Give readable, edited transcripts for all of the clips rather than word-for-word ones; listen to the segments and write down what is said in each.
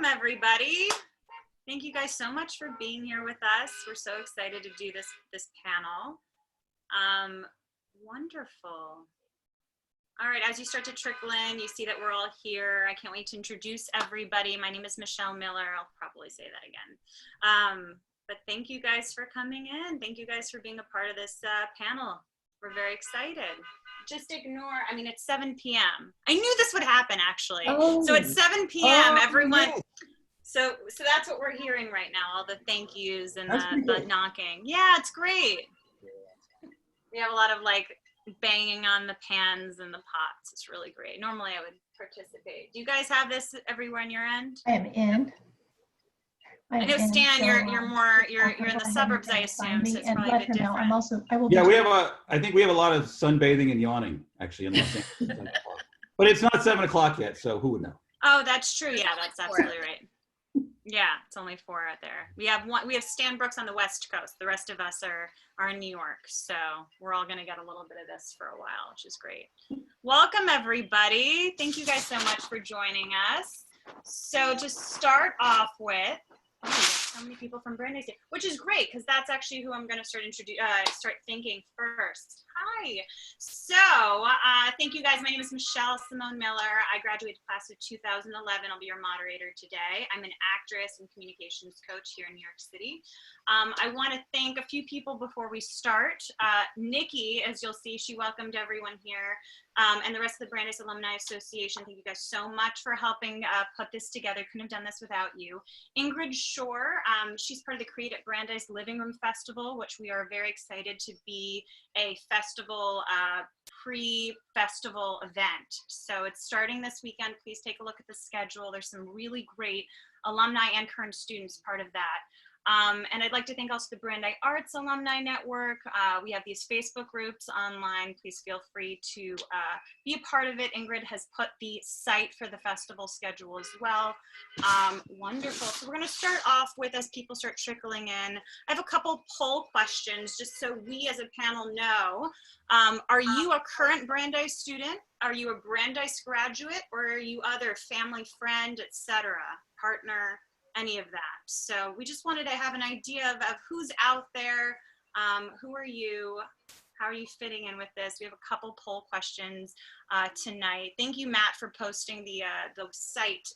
Welcome, everybody. Thank you guys so much for being here with us. We're so excited to do this panel. Wonderful. All right, as you start to trickle in, you see that we're all here. I can't wait to introduce everybody. My name is Michelle Miller. I'll probably say that again. But thank you guys for coming in. Thank you guys for being a part of this panel. We're very excited. Just ignore, I mean, it's 7 p.m. I knew this would happen, actually. Oh. So it's 7 p.m. Everyone. Yes. So that's what we're hearing right now, all the thank yous and the knocking. Yeah, it's great. We have a lot of like banging on the pans and the pots. It's really great. Normally I would participate. Do you guys have this everywhere on your end? I am in. I know Stan, you're in the suburbs, I assume, so it's probably a bit different. I think we have a lot of sunbathing and yawning actually in Los Angeles. But it's not 7 o'clock yet, so who would know? Oh, that's true. Yeah, that's absolutely right. Yeah, it's only 4 out there. We have Stan Brooks on the West Coast. The rest of us are in New York, so we're all gonna get a little bit of this for a while, which is great. Welcome, everybody. Thank you guys so much for joining us. So to start off with, so many people from Brandeis, which is great because that's actually who I'm going to start thinking first. Hi. So thank you guys. My name is Michelle Simone Miller. I graduated class of 2011. I'll be your moderator today. I'm an actress and communications coach here in New York City. I want to thank a few people before we start. Nikki, as you'll see, she welcomed everyone here. And the rest of the Brandeis Alumni Association, thank you guys so much for helping put this together. Couldn't have done this without you. Ingrid Shore, she's part of the Create at Brandeis Living Room Festival, which we are very excited to be a festival, pre-festival event. So it's starting this weekend. Please take a look at the schedule. There's some really great alumni and current students part of that. And I'd like to thank also the Brandeis Arts Alumni Network. We have these Facebook groups online. Please feel free to be a part of it. Ingrid has put the site for the festival schedule as well. Wonderful. So we're going to start off with, as people start trickling in, I have a couple poll questions just so we as a panel know. Are you a current Brandeis student? Are you a Brandeis graduate? Or are you other family, friend, etc., partner? Any of that. So we just wanted to have an idea of who's out there. Who are you? How are you fitting in with this? We have a couple poll questions tonight. Thank you, Matt, for posting the site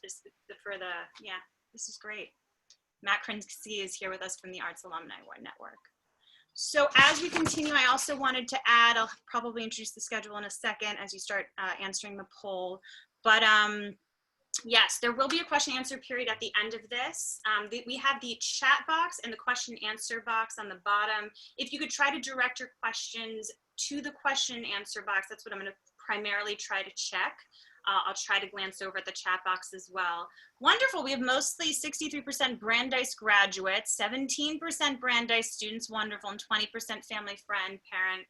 for the, yeah, this is great. Matt Krinsky is here with us from the Arts Alumni Network. So as we continue, I also wanted to add, I'll probably introduce the schedule in a second as you start answering the poll, but yes, there will be a question and answer period at the end of this. We have the chat box and the question and answer box on the bottom. If you could try to direct your questions to the question and answer box, that's what I'm going to primarily try to check. I'll try to glance over at the chat box as well. Wonderful. We have mostly 63% Brandeis graduates, 17% Brandeis students, wonderful, and 20% family, friend, parent,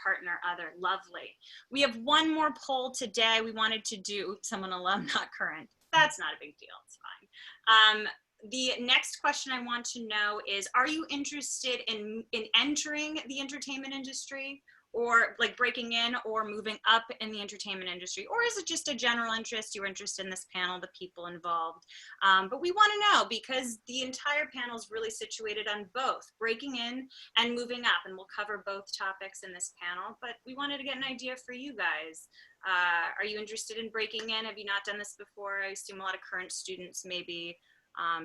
partner, other. Lovely. We have one more poll today. We wanted to do someone alum, not current. That's not a big deal. It's fine. The next question I want to know is, are you interested in entering the entertainment industry, or like breaking in or moving up in the entertainment industry? Or is it just a general interest? You're interested in this panel, the people involved. But we want to know, because the entire panel is really situated on both breaking in and moving up, and we'll cover both topics in this panel. But we wanted to get an idea for you guys. Are you interested in breaking in? Have you not done this before? I assume a lot of current students maybe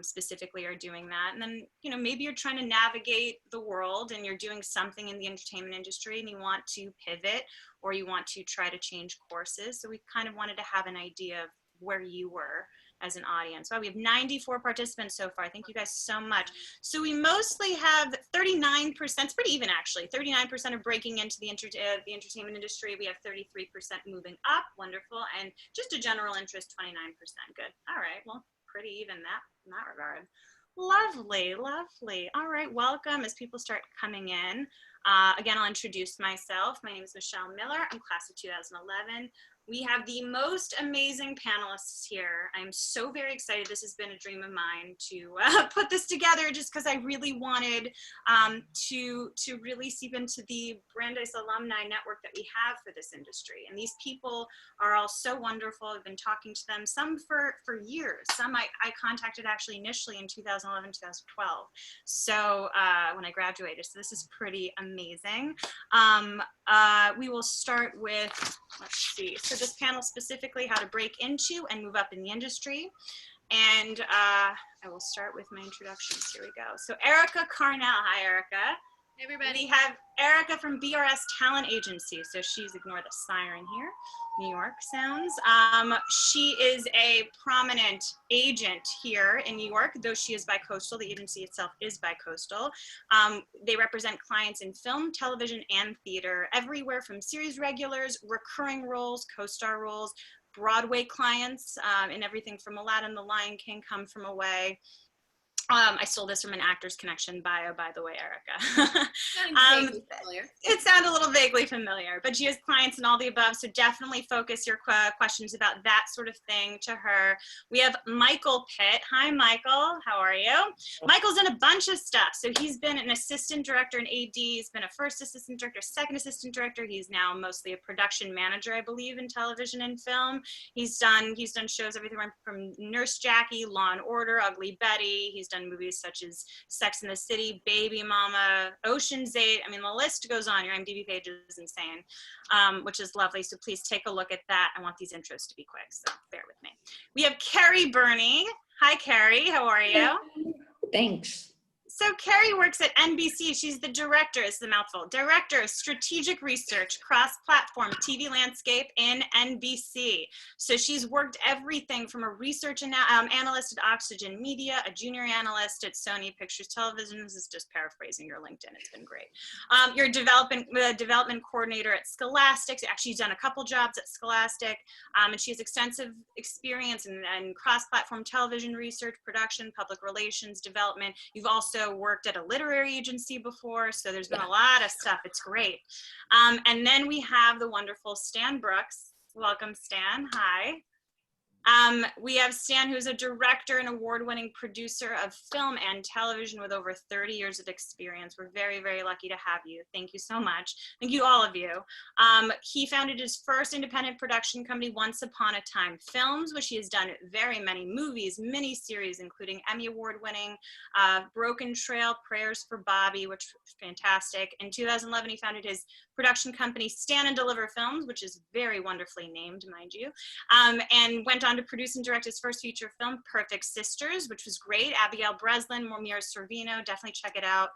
specifically are doing that. And then, you know, maybe you're trying to navigate the world and you're doing something in the entertainment industry and you want to pivot, or you want to try to change courses. So we kind of wanted to have an idea of where you were as an audience. Wow, we have 94 participants so far. Thank you guys so much. So we mostly have 39%, it's pretty even actually, 39% are breaking into the entertainment industry. We have 33% moving up, wonderful. And just a general interest, 29%, good. All right, well, pretty even in that regard. Lovely, lovely. All right, welcome as people start coming in. Again, I'll introduce myself. My name is Michelle Miller. I'm class of 2011. We have the most amazing panelists here. I'm so very excited. This has been a dream of mine to put this together, just because I really wanted to really seep into the Brandeis alumni network that we have for this industry. And these people are all so wonderful. I've been talking to them, some for years. Some I contacted actually initially in 2011, 2012. So when I graduated, so this is pretty amazing. We will start with, let's see, so this panel specifically how to break into and move up in the industry. And I will start with my introductions. Here we go. So Erika Karnell. Hi, Erika. Hey, everybody. We have Erika from BRS Talent Agency. So she's, ignore the siren here, New York sounds. She is a prominent agent here in New York, though she is bi-coastal. The agency itself is bi-coastal. They represent clients in film, television, and theater, everywhere from series regulars, recurring roles, co-star roles, Broadway clients, and everything from Aladdin, The Lion King, Come From Away. I stole this from an Actors Connection bio, by the way, Erika. It sounded a little vaguely familiar, but she has clients and all the above, so definitely focus your questions about that sort of thing to her. We have Michael Pitt. Hi, Michael. How are you? Michael's done a bunch of stuff. So he's been an assistant director in AD. He's been a first assistant director, second assistant director. He's now mostly a production manager, I believe, in television and film. He's done shows everything from Nurse Jackie, Law and Order, Ugly Betty. He's done movies such as Sex and the City, Baby Mama, Ocean's 8. I mean, the list goes on. Your IMDb page is insane, which is lovely. So please take a look at that. I want these intros to be quick, so bear with me. We have Kerri Berney. Hi, Kerri. How are you? Thanks. So Kerri works at NBC. She's the director, it's the mouthful, director of strategic research, cross-platform TV landscape in NBC. So she's worked everything from a research analyst at Oxygen Media, a junior analyst at Sony Pictures Television. This is just paraphrasing your LinkedIn. It's been great. You're a development coordinator at Scholastic. Actually, she's done a couple jobs at Scholastic, and she has extensive experience in cross-platform television research, production, public relations, development. You've also worked at a literary agency before, so there's been a lot of stuff. It's great. And then we have the wonderful Stan Brooks. Welcome, Stan. Hi. We have Stan, who's a director and award-winning producer of film and television with over 30 years of experience. We're very, very lucky to have you. Thank you so much. Thank you, all of you. He founded his first independent production company, Once Upon a Time Films, which he has done very many movies, miniseries, including Emmy Award-winning Broken Trail, Prayers for Bobby, which was fantastic. In 2011, he founded his production company, Stand and Deliver Films, which is very wonderfully named, mind you, and went on to produce and direct his first feature film, Perfect Sisters, which was great. Abigail Breslin, Mira Sorvino, definitely check it out.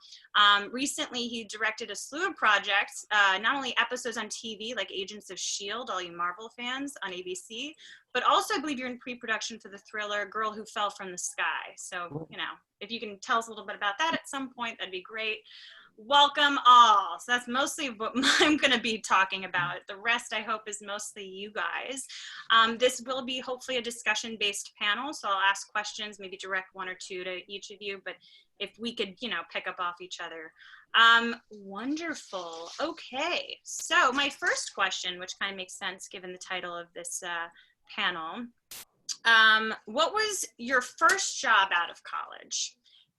Recently, he directed a slew of projects, not only episodes on TV, like Agents of S.H.I.E.L.D., all you Marvel fans on ABC, but also I believe you're in pre-production for the thriller Girl Who Fell from the Sky. So, you know, if you can tell us a little bit about that at some point, that'd be great. Welcome all. So that's mostly what I'm going to be talking about. The rest, I hope, is mostly you guys. This will be hopefully a discussion-based panel, so I'll ask questions, maybe direct one or two to each of you, but if we could, you know, pick up off each other. Wonderful. Okay, so my first question, which kind of makes sense given the title of this panel, what was your first job out of college?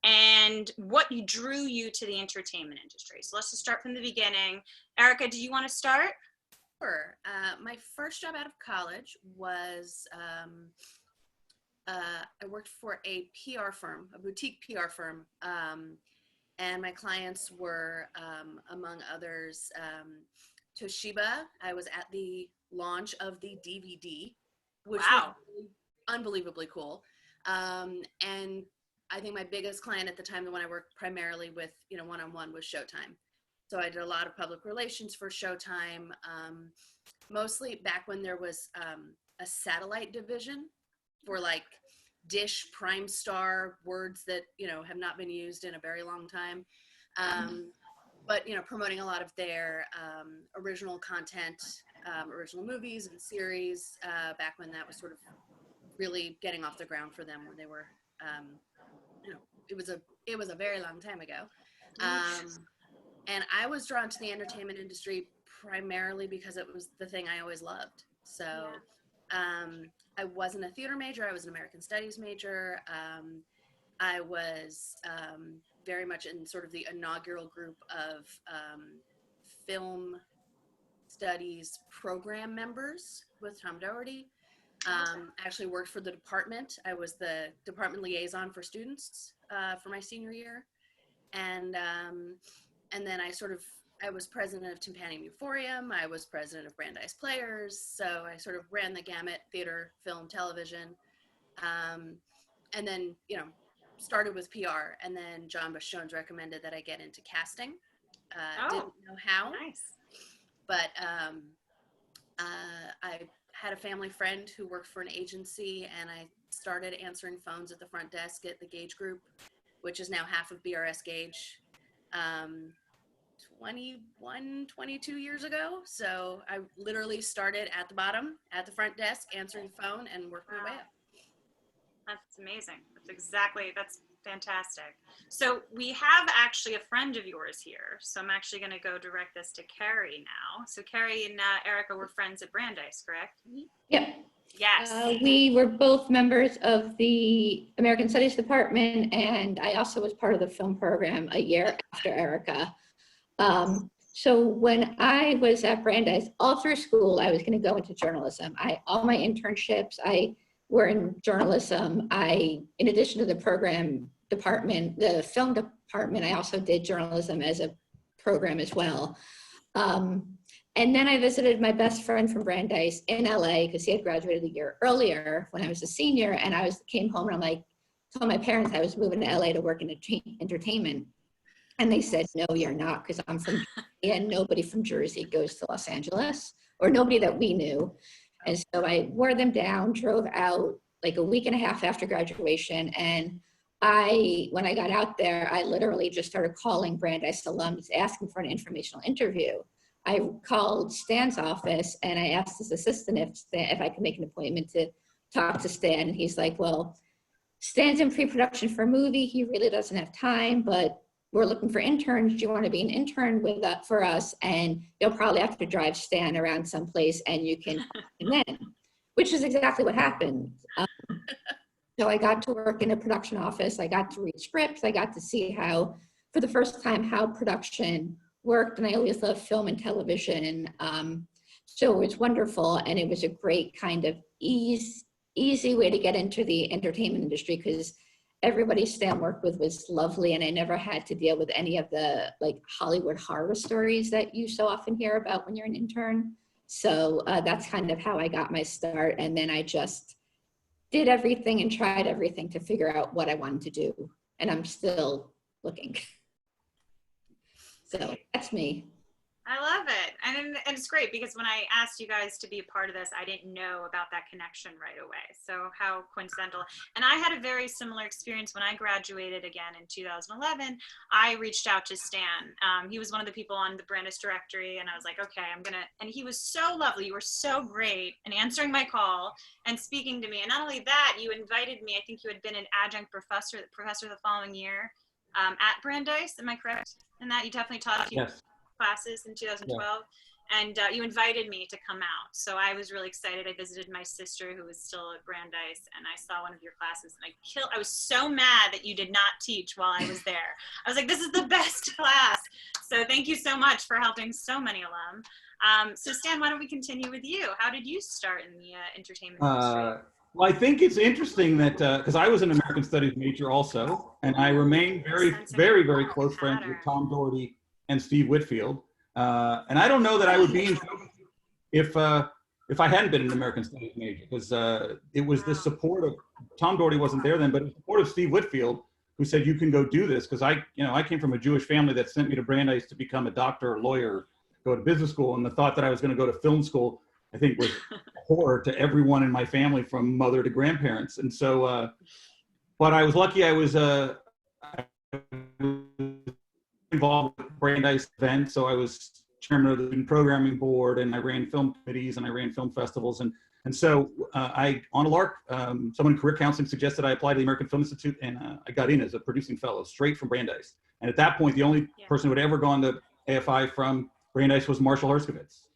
And what drew you to the entertainment industry? So let's just start from the beginning. Erika, do you want to start? Sure. My first job out of college was, I worked for a PR firm, a boutique PR firm. And my clients were, among others, Toshiba. I was at the launch of the DVD, which was really unbelievably cool. And I think my biggest client at the time, the one I worked primarily with, you know, one-on-one, was Showtime. So I did a lot of public relations for Showtime, mostly back when there was a satellite division for like Dish, Prime Star, words that, you know, have not been used in a very long time. But, you know, promoting a lot of their original content, original movies and series, back when that was sort of really getting off the ground for them, when they were, you know, it was a very long time ago. And I was drawn to the entertainment industry primarily because it was the thing I always loved. So I wasn't a theater major. I was an American Studies major. I was very much in sort of the inaugural group of film studies program members with Tom Doherty. I actually worked for the department. I was the department liaison for students for my senior year. And then I was president of Tympanium Euphorium. I was president of Brandeis Players. So I sort of ran the gamut, theater, film, television. And then, started with PR. And then John Bush Jones recommended that I get into casting. Didn't know how. Nice. But I had a family friend who worked for an agency, and I started answering phones at the front desk at the GAGE group, which is now half of BRS GAGE, 22 years ago. So I literally started at the bottom, at the front desk, answering the phone and working my way up. That's amazing. That's fantastic. So we have actually a friend of yours here. So I'm actually going to go direct this to Kerri now. So Kerri and Erika were friends at Brandeis, correct? Yep. Yes. We were both members of the American Studies department, and I also was part of the film program a year after Erika. So when I was at Brandeis, all through school, I was going to go into journalism. All my internships, were in journalism. In addition to the program department, the film department, I also did journalism as a program as well. And then I visited my best friend from Brandeis in LA because he had graduated a year earlier when I was a senior, and came home and told my parents I was moving to LA to work in entertainment. And they said, no, you're not, because I'm from Jersey, and nobody from Jersey goes to Los Angeles, or nobody that we knew. And so I wore them down, drove out like a week and a half after graduation. And when I got out there, I literally just started calling Brandeis alums, asking for an informational interview. I called Stan's office and I asked his assistant if I could make an appointment to talk to Stan. And he's like, well, Stan's in pre-production for a movie. He really doesn't have time, but we're looking for interns. Do you want to be an intern for us? And you'll probably have to drive Stan around someplace and you can come in, which is exactly what happened. So I got to work in a production office. I got to read scripts. I got to see for the first time, how production worked. And I always loved film and television. So it was wonderful. And it was a great kind of easy way to get into the entertainment industry, because everybody Stan worked with was lovely, and I never had to deal with any of the Hollywood horror stories that you so often hear about when you're an intern. So that's kind of how I got my start, and then I just did everything and tried everything to figure out what I wanted to do, and I'm still looking. So that's me. I love it. And it's great because when I asked you guys to be a part of this, I didn't know about that connection right away. So how coincidental. And I had a very similar experience when I graduated again in 2011. I reached out to Stan. He was one of the people on the Brandeis directory, and I was like, okay, and he was so lovely. You were so great in answering my call and speaking to me. And not only that, you invited me. I think you had been an adjunct professor the following year at Brandeis. Am I correct in that? You definitely taught a few classes in 2012, and you invited me to come out. So I was really excited. I visited my sister who was still at Brandeis, and I saw one of your classes, and I was so mad that you did not teach while I was there. I was like, this is the best class. So thank you so much for helping so many alum. So Stan, why don't we continue with you? How did you start in the entertainment industry? Well, I think it's interesting that, because I was an American Studies major also, and I remained very, very close friends with Tom Doherty and Steve Whitfield. And I don't know that I would be in if I hadn't been an American Studies major, because it was the support of, Tom Doherty wasn't there then, but the support of Steve Whitfield, who said, you can go do this. Because I came from a Jewish family that sent me to Brandeis to become a doctor or lawyer, go to business school. And the thought that I was going to go to film school, I think, was horror to everyone in my family, from mother to grandparents. And so, but I was lucky. I was involved with Brandeis then, so I was chairman of the programming board, and I ran film committees, and I ran film festivals, and so I, on a lark, someone in career counseling suggested I apply to the American Film Institute, and I got in as a producing fellow straight from Brandeis. And at that point, the only person who had ever gone to AFI from Brandeis was Marshall Herskovitz.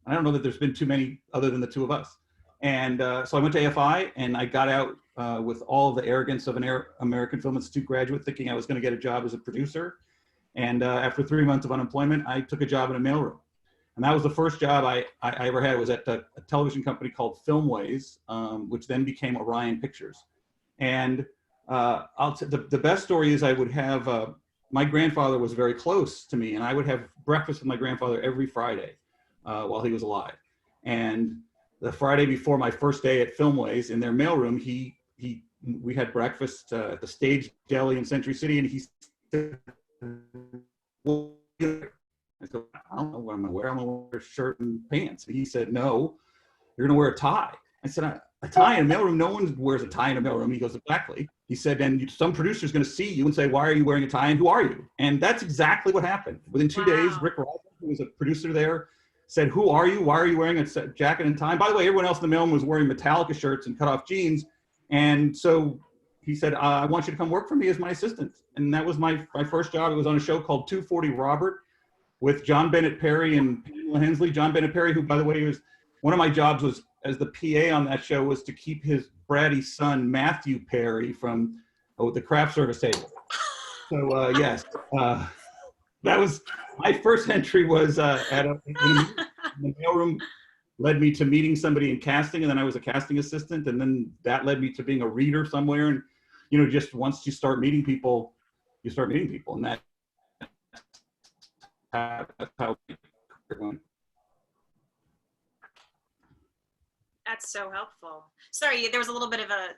I don't know that there's been too many other than the two of us. And so I went to AFI, and I got out with all the arrogance of an American Film Institute graduate, thinking I was going to get a job as a producer. And after 3 months of unemployment, I took a job in a mailroom. And that was the first job I ever had. It was at a television company called Filmways, which then became Orion Pictures. And the best story is I would have, my grandfather was very close to me, and I would have breakfast with my grandfather every Friday while he was alive. And the Friday before my first day at Filmways, in their mailroom, we had breakfast at the Stage Deli in Century City, and he said, I said, I don't know what I'm gonna wear. I'm gonna wear a shirt and pants. And he said, no, you're gonna wear a tie. I said, a tie in a mailroom? No one wears a tie in a mailroom. He goes, exactly. He said, and some producer's gonna see you and say, why are you wearing a tie and who are you? And that's exactly what happened. Within 2 days, Rick Ross, who was a producer there, said, who are you? Why are you wearing a jacket and tie? And by the way, everyone else in the mailroom was wearing Metallica shirts and cutoff jeans. And so he said, I want you to come work for me as my assistant. And that was my first job. It was on a show called 240 Robert with John Bennett Perry and Pamela Hensley. John Bennett Perry, who, by the way, was one of my jobs was as the PA on that show, was to keep his bratty son, Matthew Perry, from the craft service table. So yes, that was my first entry was in the mailroom, led me to meeting somebody in casting, and then I was a casting assistant, and then that led me to being a reader somewhere. And you know, just once you start meeting people, you start meeting people, and that's how we're going. That's so helpful. Sorry, there was a little bit of a,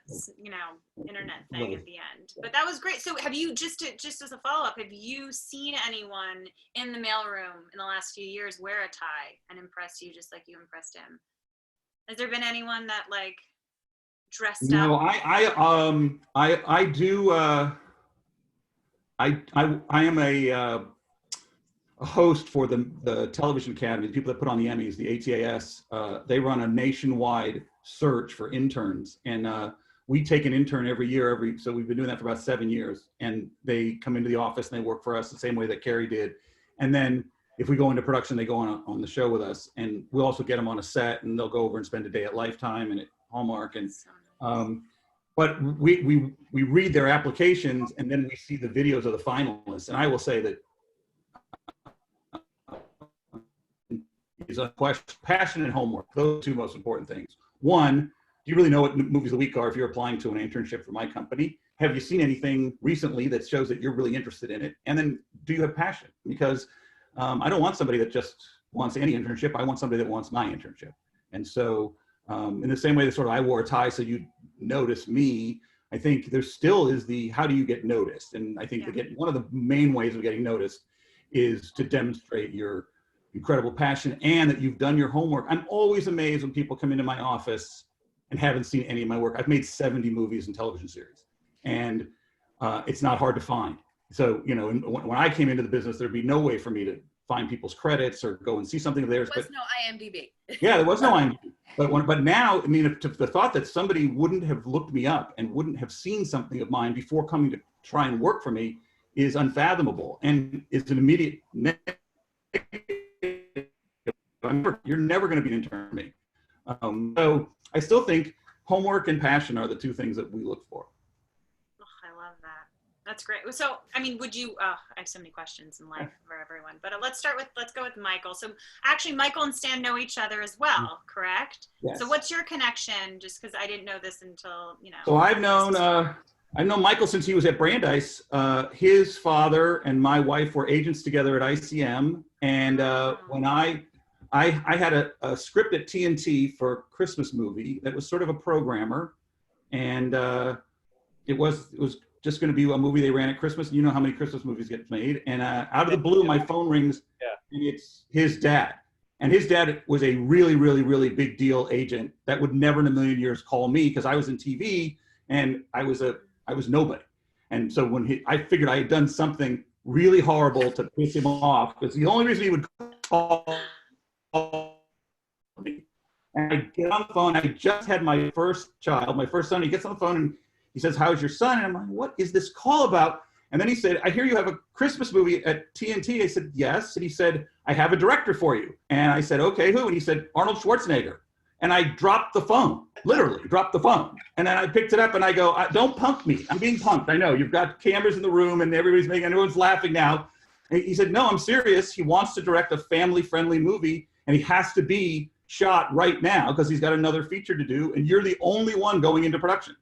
internet thing at the end, but that was great. So have you, just as a follow-up, have you seen anyone in the mailroom in the last few years wear a tie and impress you just like you impressed him? Has there been anyone that like dressed up? No, I do. I am a host for the Television Academy, the people that put on the Emmys, the ATAS. They run a nationwide search for interns, and we take an intern every year. So we've been doing that for about 7 years, and they come into the office and they work for us the same way that Kerri did. And then if we go into production, they go on the show with us, and we'll also get them on a set, and they'll go over and spend a day at Lifetime and at Hallmark. And but we read their applications, and then we see the videos of the finalists. And I will say that is a question, passion and homework. Those two most important things. One, do you really know what movies of the week are if you're applying to an internship for my company? Have you seen anything recently that shows that you're really interested in it? And then, do you have passion? Because I don't want somebody that just wants any internship. I want somebody that wants my internship. And so in the same way that sort of I wore a tie so you notice me, I think there still is the, how do you get noticed? And I think one of the main ways of getting noticed is to demonstrate your incredible passion and that you've done your homework. I'm always amazed when people come into my office and haven't seen any of my work. I've made 70 movies and television series, and it's not hard to find. So, you know, when I came into the business, there'd be no way for me to find people's credits or go and see something of theirs. There was no IMDb. Yeah, there was no IMDb. But now, I mean, if the thought that somebody wouldn't have looked me up and wouldn't have seen something of mine before coming to try and work for me is unfathomable, and it's an immediate you're never going to be an intern for me. So I still think homework and passion are the two things that we look for. Oh, I love that. That's great. So, I mean, would you, I have so many questions in life for everyone, but let's go with Michael. So actually Michael and Stan know each other as well, correct? Yes. So what's your connection? Just because I didn't know this until, So I've known Michael since he was at Brandeis. His father and my wife were agents together at ICM. And when I had a script at TNT for a Christmas movie that was sort of a programmer, and it was just going to be a movie they ran at Christmas. You know how many Christmas movies get made. And out of the blue, my phone rings, and it's his dad. And his dad was a really, really, really big deal agent that would never in a million years call me because I was in TV and I was nobody. And so when I figured I had done something really horrible to piss him off, because the only reason he would call me. And I get on the phone. I just had my first child, my first son. He gets on the phone and he says, "How's your son?" And I'm like, "What is this call about?" And then he said, I hear you have a Christmas movie at TNT. I said, yes. And he said, I have a director for you. And I said, okay, who? And he said, Arnold Schwarzenegger. And I dropped the phone, literally dropped the phone. And then I picked it up and I go, don't punk me. I'm being punked. I know you've got cameras in the room and everyone's laughing now. And he said, no, I'm serious. He wants to direct a family-friendly movie and he has to be shot right now because he's got another feature to do. And you're the only one going into production.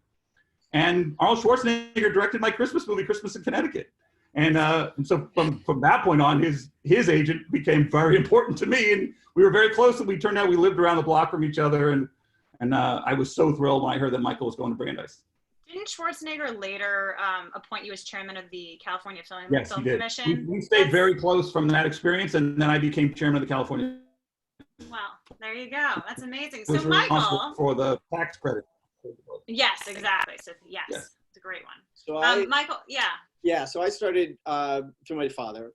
And Arnold Schwarzenegger directed my Christmas movie, Christmas in Connecticut. And so from that point on, his agent became very important to me. And we were very close. And we turned out we lived around the block from each other. And I was so thrilled when I heard that Michael was going to Brandeis. Didn't Schwarzenegger later appoint you as chairman of the California Film Commission? We stayed That's... very close from that experience. And then I became chairman of the California. Wow, there you go. That's amazing. So Michael. For the tax credit. Yes, exactly. So yes, it's a great one. So Michael, yeah. So I started through my father.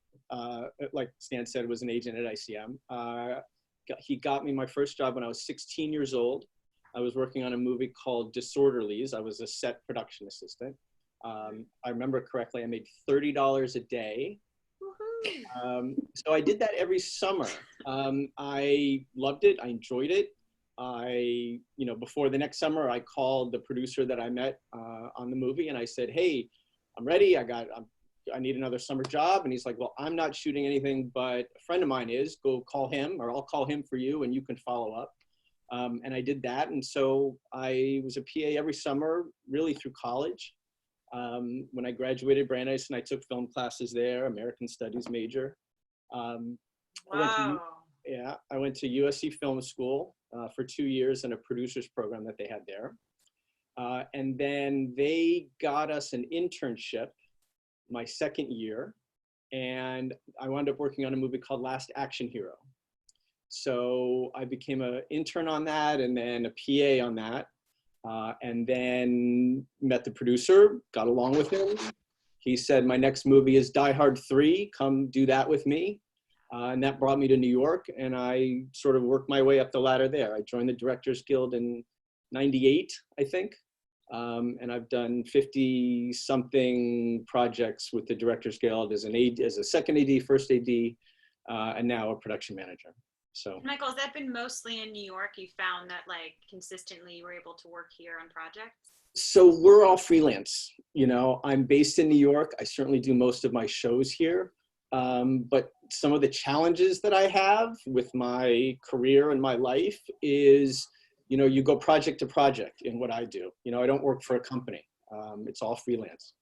Like Stan said, was an agent at ICM. He got me my first job when I was 16 years old. I was working on a movie called Disorderlies. I was a set production assistant. I remember correctly, I made $30 a day. So I did that every summer. I loved it. I enjoyed it. Before the next summer, I called the producer that I met on the movie and I said, hey, I'm ready. I need another summer job. And he's like, well, I'm not shooting anything, but a friend of mine is. Go call him, or I'll call him for you and you can follow up. And I did that. And so I was a PA every summer, really through college. When I graduated Brandeis and I took film classes there, American Studies major. wow. I went to USC Film School for 2 years in a producer's program that they had there. And then they got us an internship my second year. And I wound up working on a movie called Last Action Hero. So I became an intern on that and then a PA on that. And then met the producer, got along with him. He said, my next movie is Die Hard 3, come do that with me. And that brought me to New York and I sort of worked my way up the ladder there. I joined the Directors Guild in '98, I think. And I've done 50 something projects with the Directors Guild as a second AD, first AD, and now a production manager. So Michael, has that been mostly in New York? You found that like consistently you were able to work here on projects? So we're all freelance. I'm based in New York. I certainly do most of my shows here. But some of the challenges that I have with my career and my life is, you go project to project in what I do. I don't work for a company. It's all freelance.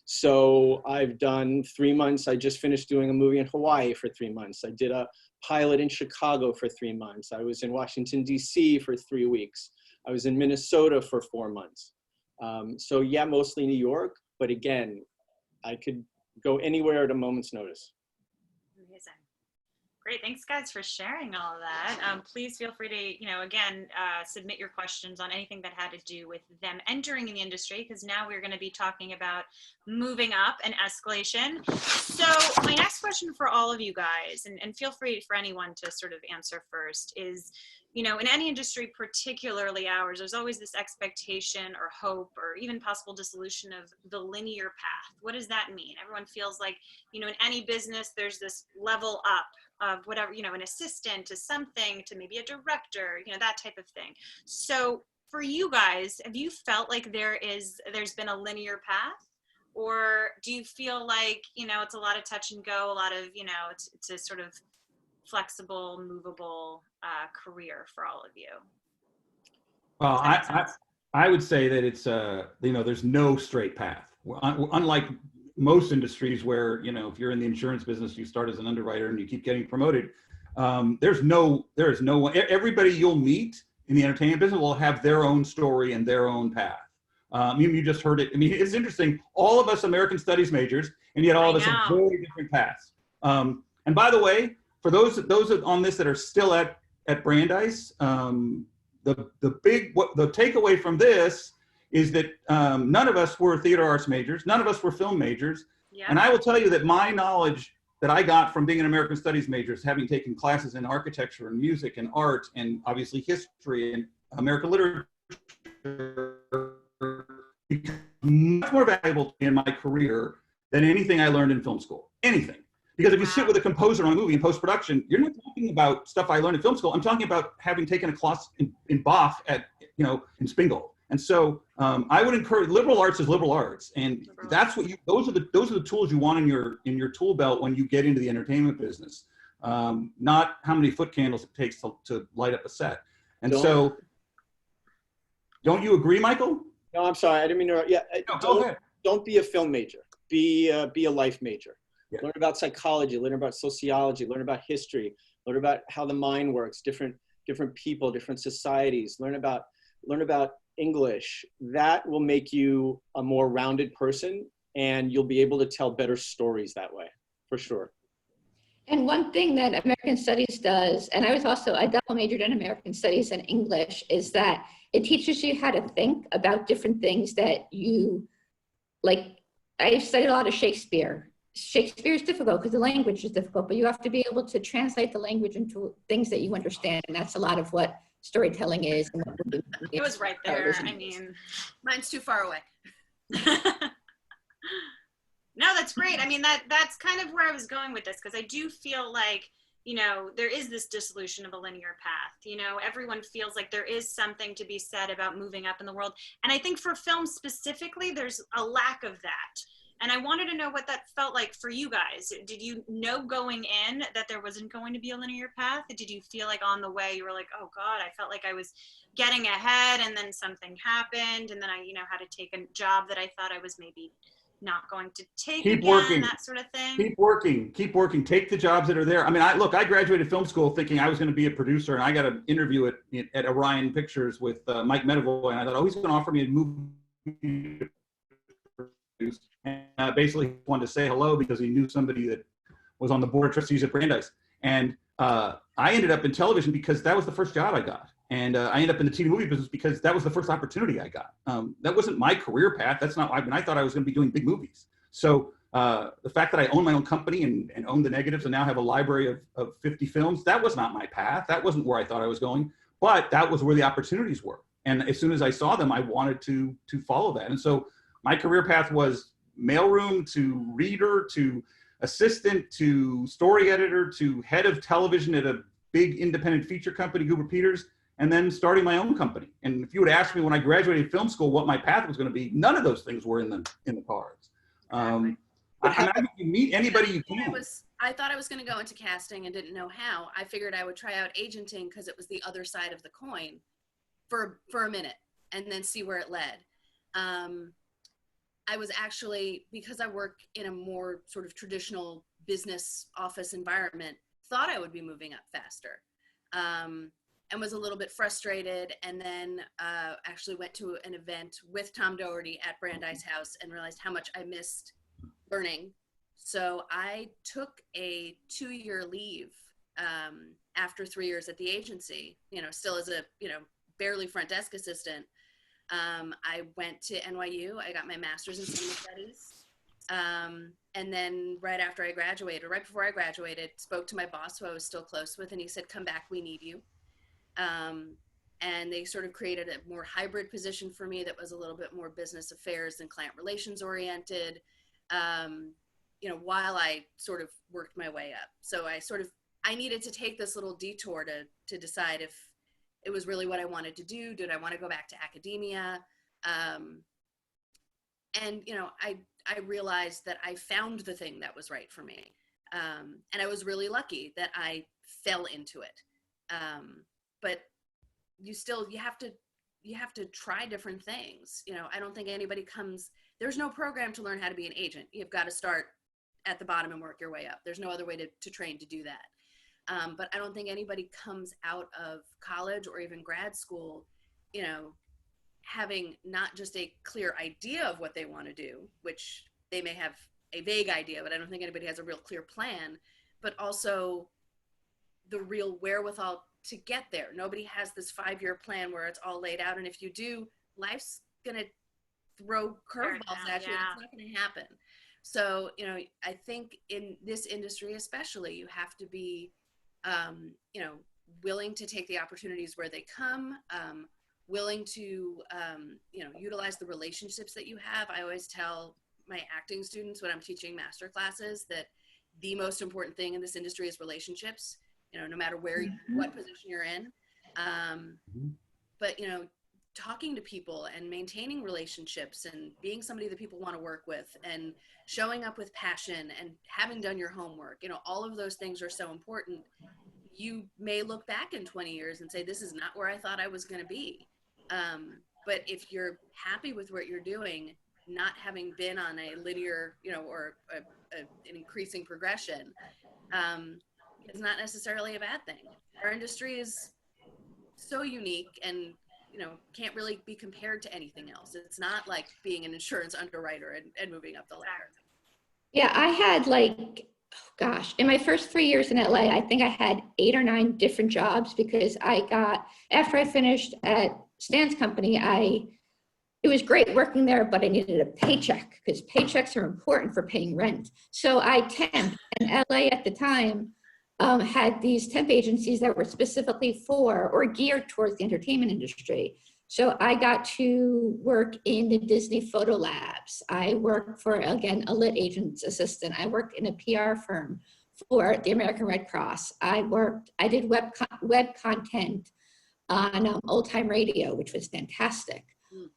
So I've done 3 months. I just finished doing a movie in Hawaii for 3 months. I did a pilot in Chicago for 3 months. I was in Washington, D.C. for 3 weeks. I was in Minnesota for 4 months. So yeah, mostly New York. But again, I could go anywhere at a moment's notice. Amazing. Great. Thanks, guys, for sharing all of that. Please feel free to, again, submit your questions on anything that had to do with them entering in the industry, because now we're going to be talking about moving up and escalation. So my next question for all of you guys, and feel free for anyone to sort of answer first, is, in any industry, particularly ours, there's always this expectation or hope or even possible dissolution of the linear path. What does that mean? Everyone feels like, in any business, there's this level up of whatever, an assistant to something, to maybe a director, that type of thing. So for you guys, have you felt like there's been a linear path? Or do you feel like, it's a lot of touch and go, a lot of, it's a sort of flexible, movable career for all of you? Well, I would say that it's, there's no straight path. Unlike most industries where, if you're in the insurance business, you start as an underwriter and you keep getting promoted. There is no one, everybody you'll meet in the entertainment business will have their own story and their own path. You just heard it. I mean, it's interesting. All of us American Studies majors, and yet all of us have very different paths. And by the way, for those on this that are still at Brandeis, the takeaway from this is that none of us were theater arts majors, none of us were film majors, and I will tell you that my knowledge that I got from being an American Studies major, having taken classes in architecture and music and art and obviously history and American literature, much more valuable in my career than anything I learned in film school. Anything. Because if you sit with a composer on a movie in post-production, you're not talking about stuff I learned in film school. I'm talking about having taken a class in Bach at, in Spingle. And so I would encourage, liberal arts is liberal arts, and that's what those are the tools you want in your tool belt when you get into the entertainment business. Not how many foot candles it takes to light up a set. And so, don't you agree, Michael? No, I'm sorry, I didn't mean to. Yeah, no, go ahead. Don't be a film major. Be a life major. Yeah. Learn about psychology. Learn about sociology. Learn about history. Learn about how the mind works. Different people, different societies. Learn about English. That will make you a more rounded person, and you'll be able to tell better stories that way, for sure. And one thing that American Studies does, and I double majored in American Studies and English, is that it teaches you how to think about different things that you, like, I studied a lot of Shakespeare. Shakespeare is difficult because the language is difficult, but you have to be able to translate the language into things that you understand. And that's a lot of what storytelling is. And what it was right there. I mean, mine's too far away. No, that's great. I mean, that's kind of where I was going with this, because I do feel like, there is this dissolution of a linear path. Everyone feels like there is something to be said about moving up in the world. And I think for film specifically, there's a lack of that. And I wanted to know what that felt like for you guys. Did you know going in that there wasn't going to be a linear path? Did you feel like on the way you were like, oh God, I felt like I was getting ahead and then something happened and then I, had to take a job that I thought I was maybe not going to take Keep again, working. that sort of thing? Keep working. Take the jobs that are there. I mean, I graduated film school thinking I was going to be a producer, and I got an interview at Orion Pictures with Mike Medavoy, and I thought, oh, he's going to offer me a movie to produce. And basically wanted to say hello because he knew somebody that was on the board of trustees at Brandeis. And I ended up in television because that was the first job I got. And I ended up in the TV movie business because that was the first opportunity I got. That wasn't my career path. That's not why. I thought I was going to be doing big movies. So the fact that I own my own company and own the negatives and now have a library of 50 films, that was not my path. That wasn't where I thought I was going. But that was where the opportunities were. And as soon as I saw them, I wanted to follow that. And so my career path was mailroom to reader to assistant to story editor to head of television at a big independent feature company, Goober Peters, and then starting my own company. And if you would ask me when I graduated film school what my path was going to be, none of those things were in the cards. You meet anybody you can. I thought I was going to go into casting and didn't know how. I figured I would try out agenting because it was the other side of the coin for a minute and then see where it led. I was actually, because I work in a more sort of traditional business office environment, thought I would be moving up faster. And was a little bit frustrated, and then actually went to an event with Tom Doherty at Brandeis House and realized how much I missed learning. So I took a 2-year leave after 3 years at the agency, still as a, barely front desk assistant. I went to NYU, I got my master's in cinema studies. And then right before I graduated, spoke to my boss, who I was still close with, and he said, come back, we need you. And they sort of created a more hybrid position for me that was a little bit more business affairs and client relations oriented, while I sort of worked my way up. So I needed to take this little detour to decide if it was really what I wanted to do. Did I want to go back to academia? And I realized that I found the thing that was right for me. And I was really lucky that I fell into it. But you have to try different things. I don't think anybody there's no program to learn how to be an agent. You've got to start at the bottom and work your way up. There's no other way to train to do that. But I don't think anybody comes out of college or even grad school, having not just a clear idea of what they want to do, which they may have a vague idea, but I don't think anybody has a real clear plan, but also the real wherewithal to get there. Nobody has this 5-year plan where it's all laid out. And if you do, life's going to throw curveballs at you. And it's not going to happen. So, I think in this industry, especially, you have to be, willing to take the opportunities where they come, willing to, utilize the relationships that you have. I always tell my acting students when I'm teaching master classes that the most important thing in this industry is relationships, you know, no matter where, what position you're in. But, you know, talking to people and maintaining relationships and being somebody that people want to work with and showing up with passion and having done your homework, you know, all of those things are so important. You may look back in 20 years and say, this is not where I thought I was going to be. But if you're happy with what you're doing, not having been on a linear, you know, or an increasing progression, is not necessarily a bad thing. Our industry is so unique and, you know, can't really be compared to anything else. It's not like being an insurance underwriter and moving up the ladder. Yeah, I had like, oh gosh, in my first 3 years in LA, I think I had 8 or 9 different jobs because after I finished at Stan's company, it was great working there, but I needed a paycheck because paychecks are important for paying rent. So I temped, and LA at the time had these temp agencies that were specifically for or geared towards the entertainment industry. So I got to work in the Disney photo labs. I worked for, again, a lit agent's assistant. I worked in a PR firm for the American Red Cross. I did web content on old time radio, which was fantastic.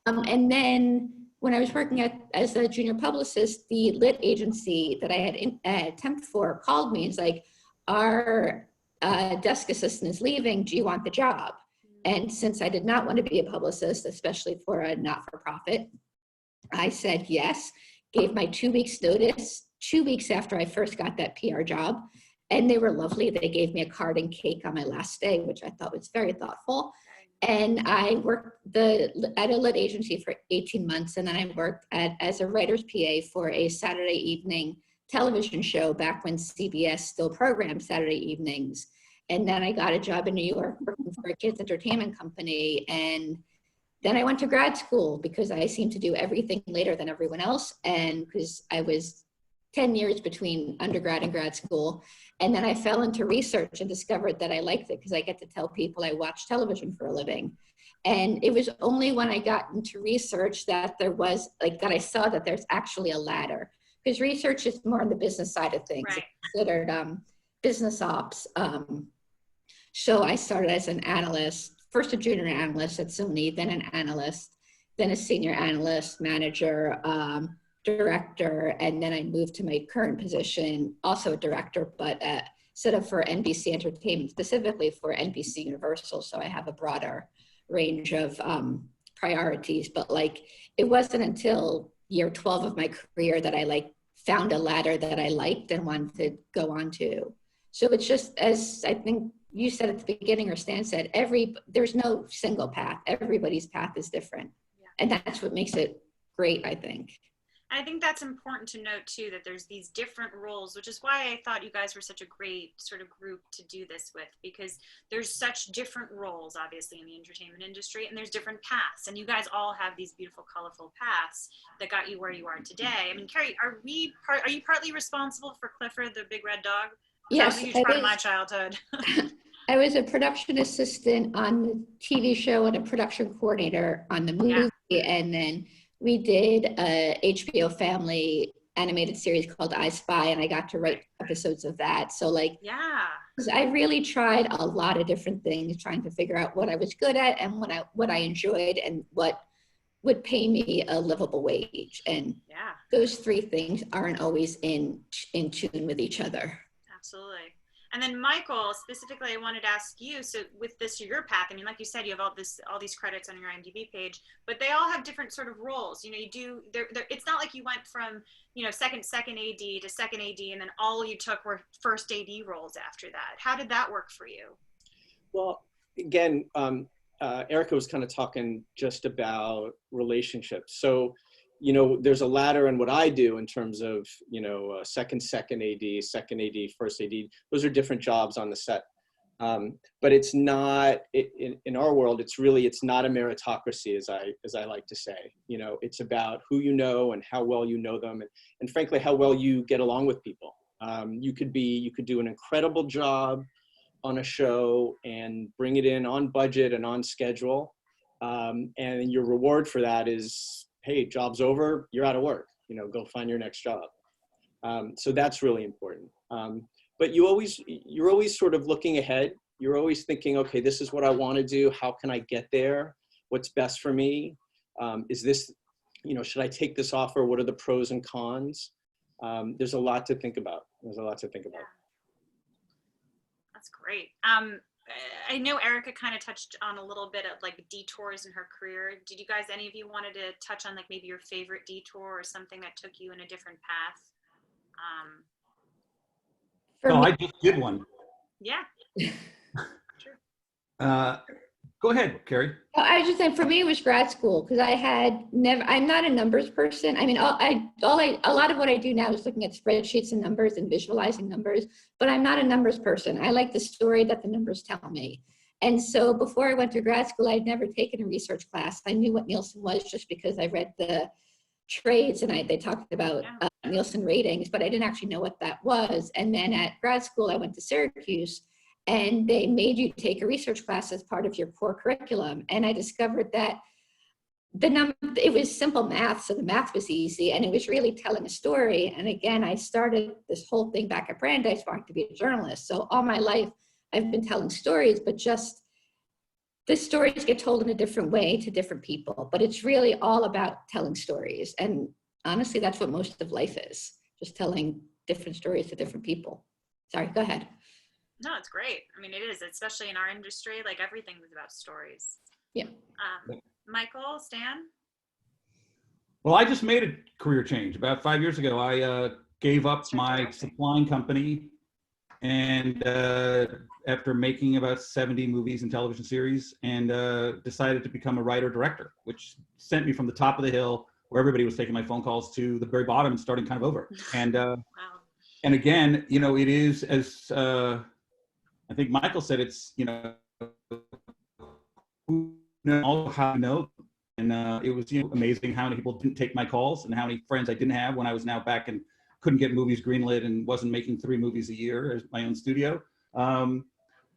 And then when I was working as a junior publicist, the lit agency that I had temped for called me and was like, our desk assistant is leaving. Do you want the job? And since I did not want to be a publicist, especially for a not-for-profit, I said yes, gave my 2 weeks notice, 2 weeks after I first got that PR job. And they were lovely. They gave me a card and cake on my last day, which I thought was very thoughtful. And I worked at a lit agency for 18 months. And then I worked as a writer's PA for a Saturday evening television show back when CBS still programmed Saturday evenings. And then I got a job in New York working for a kids entertainment company. And then I went to grad school because I seemed to do everything later than everyone else. And because I was 10 years between undergrad and grad school. And then I fell into research and discovered that I liked it because I get to tell people I watch television for a living. And it was only when I got into research that that I saw that there's actually a ladder, because research is more on the business side of things. Right. It's considered business ops. So I started as an analyst, first a junior analyst at Simone, then an analyst, then a senior analyst, manager, director, and then I moved to my current position, also a director, but set up for NBC Entertainment, specifically for NBC Universal. So I have a broader range of priorities, but like it wasn't until year 12 of my career that I found a ladder that I liked and wanted to go on to. So it's just, as I think you said at the beginning, or Stan said, there's no single path. Everybody's path is different. Yeah. And that's what makes it great, I think. I think that's important to note too, that there's these different roles, which is why I thought you guys were such a great sort of group to do this with, because there's such different roles, obviously, in the entertainment industry, and there's different paths, and you guys all have these beautiful, colorful paths that got you where you are today. I mean, Kerri, are you partly responsible for Clifford, the big red dog? Yes. That was a huge part of my childhood. I was a production assistant on the TV show and a production coordinator on the movie, and then we did a HBO Family animated series called I Spy, and I got to write episodes of that. So I really tried a lot of different things, trying to figure out what I was good at and what I enjoyed and what would pay me a livable wage. And those three things aren't always in tune with each other. Absolutely. And then Michael, specifically, I wanted to ask you, so with this, your path, I mean, like you said, you have all these credits on your IMDb page, but they all have different sort of roles. You know, it's not like you went from, you know, second AD to second AD, and then all you took were first AD roles after that. How did that work for you? Well, again, Erika was kind of talking just about relationships. So, you know, there's a ladder in what I do in terms of, you know, second AD, second AD, first AD. Those are different jobs on the set. But it's not, in our world, it's not a meritocracy, as I like to say. You know, it's about who you know and how well you know them, and frankly, how well you get along with people. You could do an incredible job on a show and bring it in on budget and on schedule. And your reward for that is, hey, job's over, you're out of work. go find your next job. So that's really important. But you're always sort of looking ahead. You're always thinking, okay, this is what I want to do. How can I get there? What's best for me? Is this, should I take this offer? What are the pros and cons? There's a lot to think about. Yeah. That's great. I know Erika kind of touched on a little bit of like detours in her career. Did you guys, any of you wanted to touch on like maybe your favorite detour or something that took you in a different path? I just did one. Yeah. Sure. Go ahead, Kerri. I was just saying, for me, it was grad school because I'm not a numbers person. I mean, a lot of what I do now is looking at spreadsheets and numbers and visualizing numbers, but I'm not a numbers person. I like the story that the numbers tell me. And so before I went to grad school, I'd never taken a research class. I knew what Nielsen was just because I read the trades and they talked about Nielsen ratings, but I didn't actually know what that was. And then at grad school, I went to Syracuse, and they made you take a research class as part of your core curriculum. And I discovered that it was simple math, so the math was easy, and it was really telling a story. And again, I started this whole thing back at Brandeis wanting to be a journalist. So all my life, I've been telling stories, but just the stories get told in a different way to different people. But it's really all about telling stories. And honestly, that's what most of life is, just telling different stories to different people. Sorry, go ahead. No, it's great. I mean, it is, especially in our industry, like everything is about stories. Yeah. Michael, Stan? Well, I just made a career change. About 5 years ago, I gave up my supplying company, and after making about 70 movies and television series, and decided to become a writer-director, which sent me from the top of the hill where everybody was taking my phone calls to the very bottom and starting kind of over. And wow. And again, it is, as I think Michael said, it's, who knows how to know. And it was amazing how many people didn't take my calls and how many friends I didn't have when I was now back and couldn't get movies greenlit and wasn't making 3 movies a year as my own studio.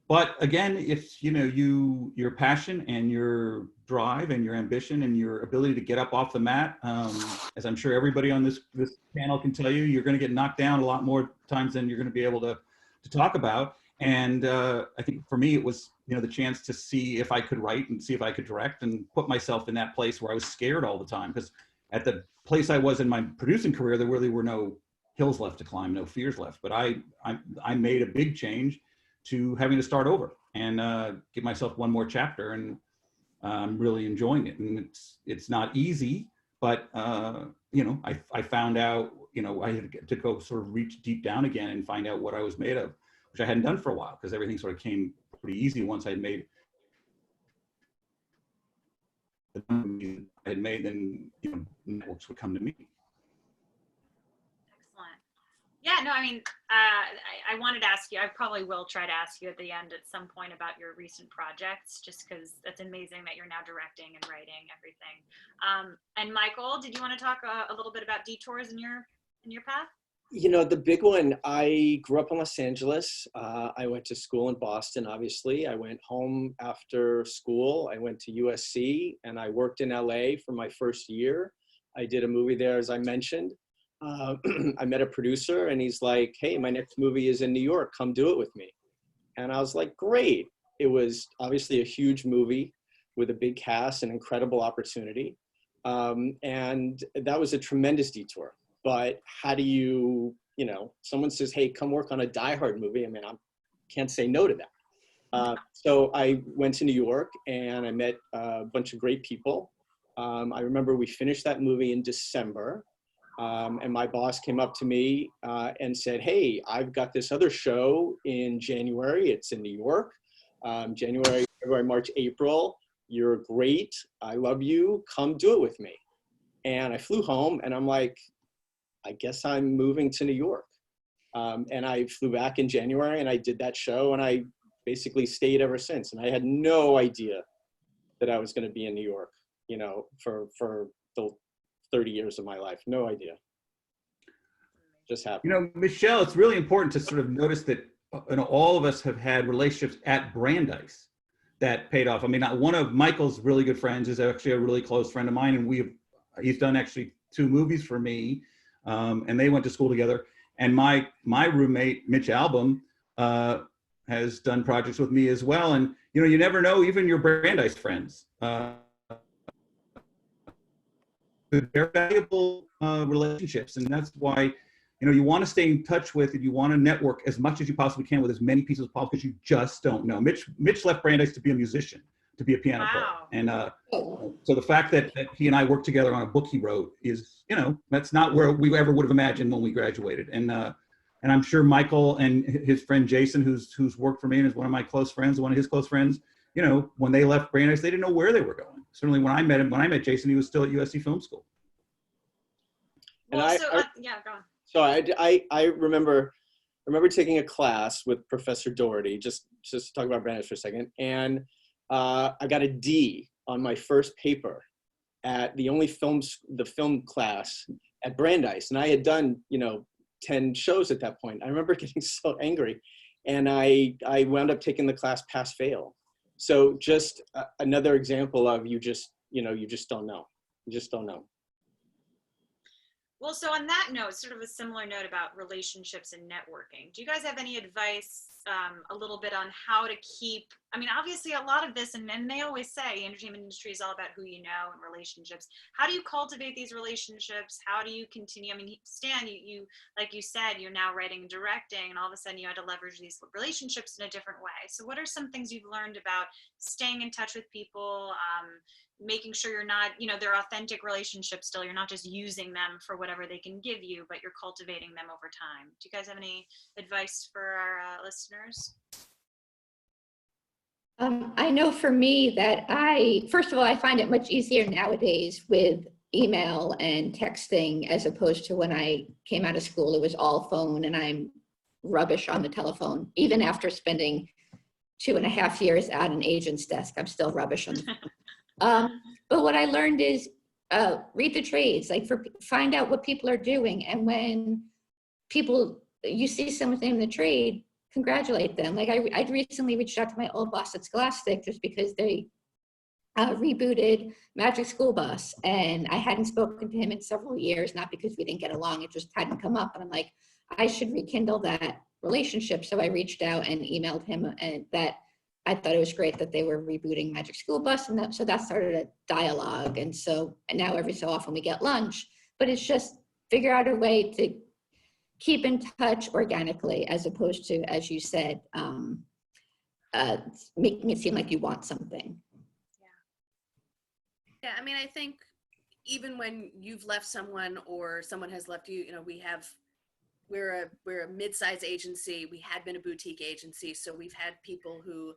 But again, it's, your passion and your drive and your ambition and your ability to get up off the mat. As I'm sure everybody on this panel can tell you, you're going to get knocked down a lot more times than you're going to be able to talk about. And I think for me, it was, the chance to see if I could write and see if I could direct and put myself in that place where I was scared all the time. Because at the place I was in my producing career, there really were no hills left to climb, no fears left. But I made a big change to having to start over and give myself one more chapter, and I'm really enjoying it. And it's not easy, but I found out, I had to go sort of reach deep down again and find out what I was made of, which I hadn't done for a while, because everything sort of came pretty easy once I had made then networks would come to me. Yeah, no, I mean, I wanted to ask you, I probably will try to ask you at the end at some point about your recent projects, just because it's amazing that you're now directing and writing everything. And Michael, did you want to talk a little bit about detours in your path? The big one, I grew up in Los Angeles. I went to school in Boston, obviously. I went home after school. I went to USC, and I worked in LA for my first year. I did a movie there, as I mentioned. I met a producer, and he's like, hey, my next movie is in New York. Come do it with me. And I was like, great. It was obviously a huge movie with a big cast, an incredible opportunity. And that was a tremendous detour. But how do you, someone says, hey, come work on a Die Hard movie. I mean, I can't say no to that. So I went to New York, and I met a bunch of great people. I remember we finished that movie in December. And my boss came up to me and said, hey, I've got this other show in January. It's in New York. January, February, March, April. You're great. I love you. Come do it with me. And I flew home, and I'm like, I guess I'm moving to New York. And I flew back in January, and I did that show, and I basically stayed ever since. And I had no idea that I was going to be in New York, for the 30 years of my life. No idea. Just happened. Michelle, it's really important to sort of notice that all of us have had relationships at Brandeis that paid off. I mean, one of Michael's really good friends is actually a really close friend of mine, and he's done actually 2 movies for me, and they went to school together. And my roommate, Mitch Album, has done projects with me as well. And, you know, you never know, even your Brandeis friends. They're valuable relationships. And that's why, you know, you want to stay in touch with and you want to network as much as you possibly can with as many people as possible, because you just don't know. Mitch left Brandeis to be a musician, to be a piano player. And so the fact that he and I worked together on a book he wrote is, you know, that's not where we ever would have imagined when we graduated. And I'm sure Michael and his friend Jason, who's worked for me and is one of my close friends, one of his close friends, you know, when they left Brandeis, they didn't know where they were going. Certainly when I met Jason, he was still at USC Film School. Well, And yeah, go on. So I remember taking a class with Professor Doherty, just to talk about Brandeis for a second, and I got a D on my first paper at the film class at Brandeis, and I had done, you know, 10 shows at that point. I remember getting so angry, and I wound up taking the class pass fail. So just another example of you just don't know. You just don't know. Well, so on that note, sort of a similar note about relationships and networking. Do you guys have any advice a little bit on how to keep, I mean, obviously a lot of this, and they always say entertainment industry is all about who you know and relationships. How do you cultivate these relationships? How do you continue? I mean, Stan, you like you said, you're now writing and directing, and all of a sudden you had to leverage these relationships in a different way. So what are some things you've learned about staying in touch with people, making sure you're not, you know, they're authentic relationships still, you're not just using them for whatever they can give you, but you're cultivating them over time? Do you guys have any advice for our listeners? I know for me that first of all, I find it much easier nowadays with email and texting as opposed to when I came out of school. It was all phone, and I'm rubbish on the telephone. Even after spending 2.5 years at an agent's desk, I'm still rubbish on the phone. But what I learned is read the trades, like find out what people are doing. And when you see someone in the trade, congratulate them. Like I recently reached out to my old boss at Scholastic just because they rebooted Magic School Bus, and I hadn't spoken to him in several years, not because we didn't get along, it just hadn't come up. And I'm like, I should rekindle that relationship. So I reached out and emailed him, and that I thought it was great that they were rebooting Magic School Bus, and so that started a dialogue. And now every so often we get lunch, but it's just figure out a way to keep in touch organically, as opposed to, as you said, making it seem like you want something. Yeah, I mean, I think even when you've left someone or someone has left you, you know, we're a mid-size agency. We had been a boutique agency, so we've had people who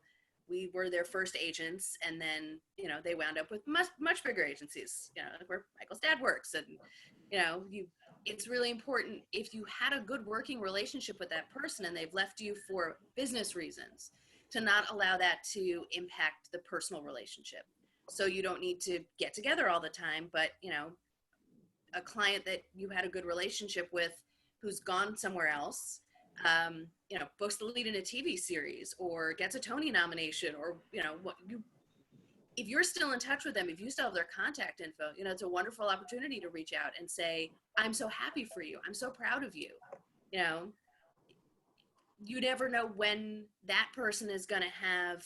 we were their first agents, and then, you know, they wound up with much bigger agencies, you know, where Michael's dad works. And, you know, it's really important, if you had a good working relationship with that person and they've left you for business reasons, to not allow that to impact the personal relationship. So you don't need to get together all the time, but, you know, a client that you had a good relationship with who's gone somewhere else, you know, books the lead in a TV series or gets a Tony nomination, or, you know, if you're still in touch with them, if you still have their contact info, you know, it's a wonderful opportunity to reach out and say, I'm so happy for you. I'm so proud of you. You know, you never know when that person is going to have